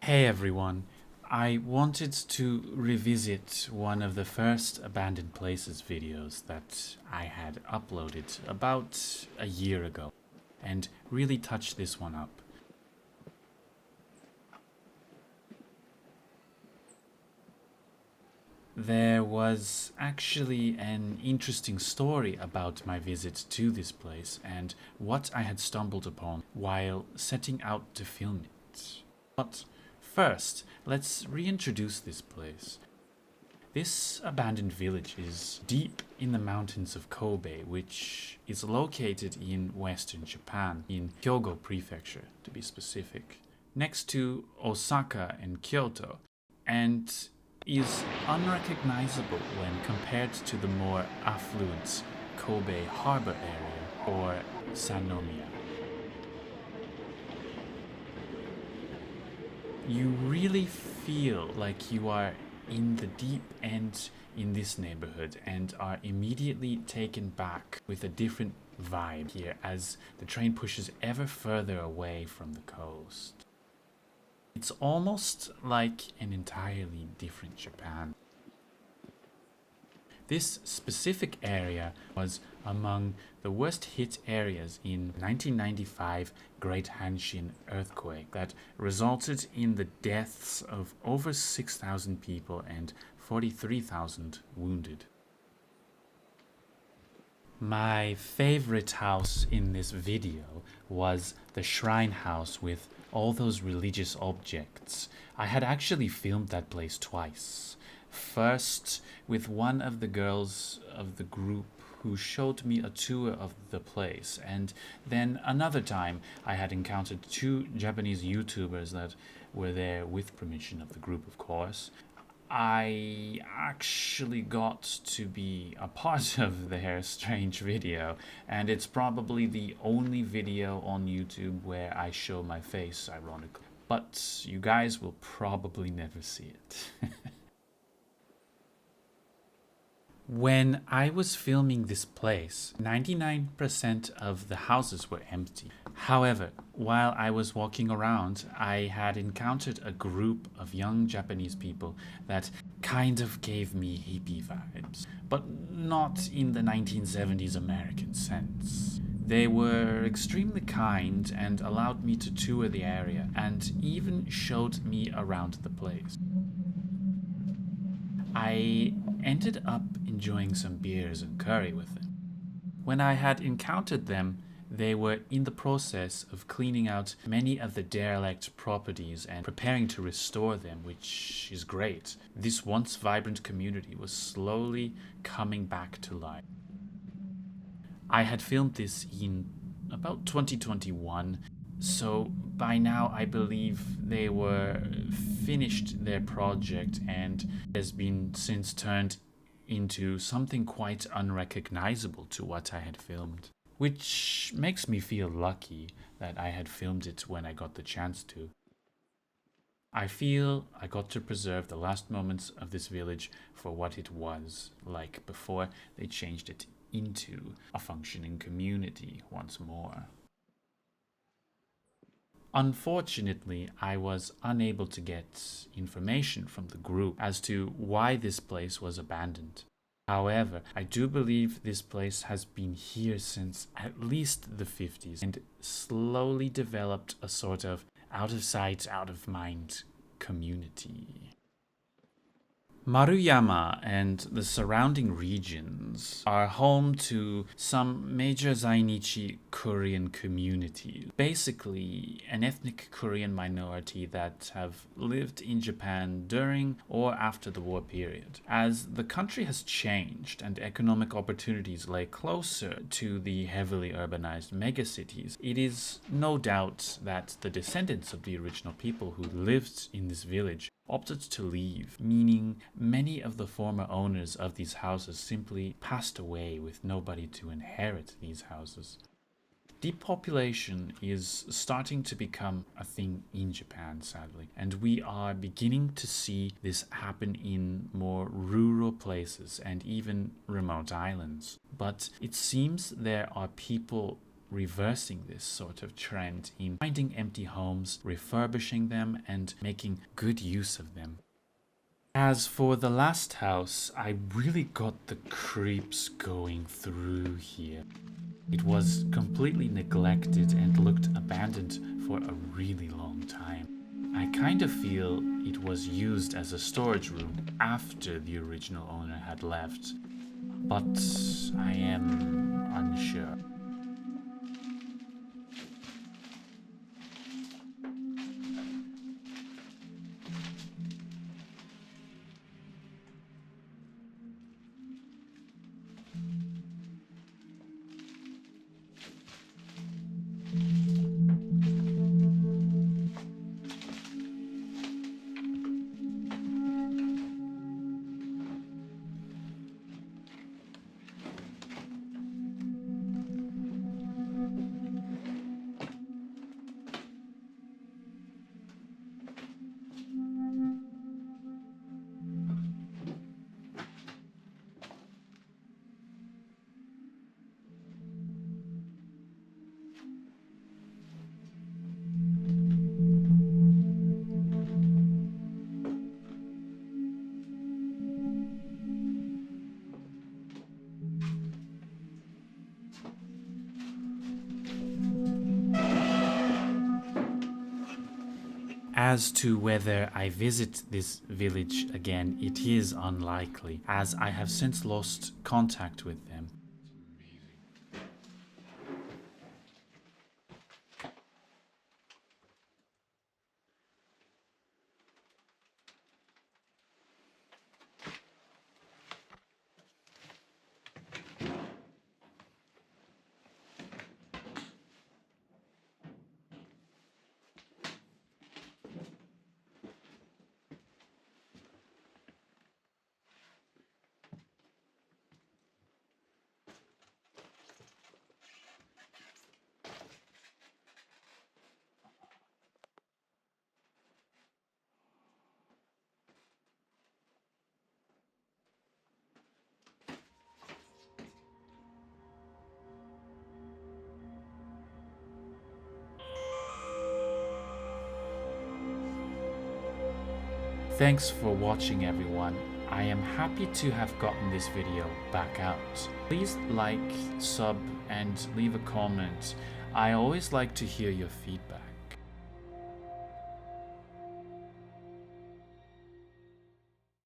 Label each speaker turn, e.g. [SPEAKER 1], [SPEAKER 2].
[SPEAKER 1] Hey everyone, I wanted to revisit one of the first abandoned places videos that I had uploaded about a year ago and really touch this one up. There was actually an interesting story about my visit to this place and what I had stumbled upon while setting out to film it. But first, let's reintroduce this place. This abandoned village is deep in the mountains of Kobe, which is located in western Japan, in Hyogo Prefecture to be specific, next to Osaka and Kyoto, and is unrecognizable when compared to the more affluent Kobe Harbor area or Sannomiya. You really feel like you are in the deep end in this neighborhood and are immediately taken back with a different vibe here as the train pushes ever further away from the coast. It's almost like an entirely different Japan. This specific area was among the worst hit areas in 1995 Great Hanshin earthquake that resulted in the deaths of over 6,000 people and 43,000 wounded. My favorite house in this video was the shrine house with all those religious objects. I had actually filmed that place twice. First, with one of the girls of the group who showed me a tour of the place, and then another time I had encountered two Japanese YouTubers that were there with permission of the group, of course. I actually got to be a part of their strange video, and it's probably the only video on YouTube where I show my face, ironically. But you guys will probably never see it. When I was filming this place, 99% of the houses were empty. However, while I was walking around, I had encountered a group of young Japanese people that kind of gave me hippie vibes, but not in the 1970s American sense. They were extremely kind and allowed me to tour the area and even showed me around the place. I ended up enjoying some beers and curry with them. When I had encountered them, they were in the process of cleaning out many of the derelict properties and preparing to restore them, which is great. This once vibrant community was slowly coming back to life. I had filmed this in about 2021, so by now I believe they were finished their project and has been since turned into something quite unrecognizable to what I had filmed, which makes me feel lucky that I had filmed it when I got the chance to. I feel I got to preserve the last moments of this village for what it was like before they changed it into a functioning community once more. Unfortunately, I was unable to get information from the group as to why this place was abandoned. However, I do believe this place has been here since at least the 50s and slowly developed a sort of out of sight, out of mind community. Maruyama and the surrounding regions are home to some major Zainichi Korean communities, basically an ethnic Korean minority that have lived in Japan during or after the war period. As the country has changed and economic opportunities lay closer to the heavily urbanized megacities, it is no doubt that the descendants of the original people who lived in this village opted to leave, meaning many of the former owners of these houses simply passed away with nobody to inherit these houses. Depopulation is starting to become a thing in Japan, sadly, and we are beginning to see this happen in more rural places and even remote islands. But it seems there are people reversing this sort of trend in finding empty homes, refurbishing them, and making good use of them. As for the last house, I really got the creeps going through here. It was completely neglected and looked abandoned for a really long time. I kind of feel it was used as a storage room after the original owner had left, but I am unsure. As to whether I visit this village again, it is unlikely, as I have since lost contact with them. Thanks for watching, everyone. I am happy to have gotten this video back out. Please like, sub, and leave a comment. I always like to hear your feedback.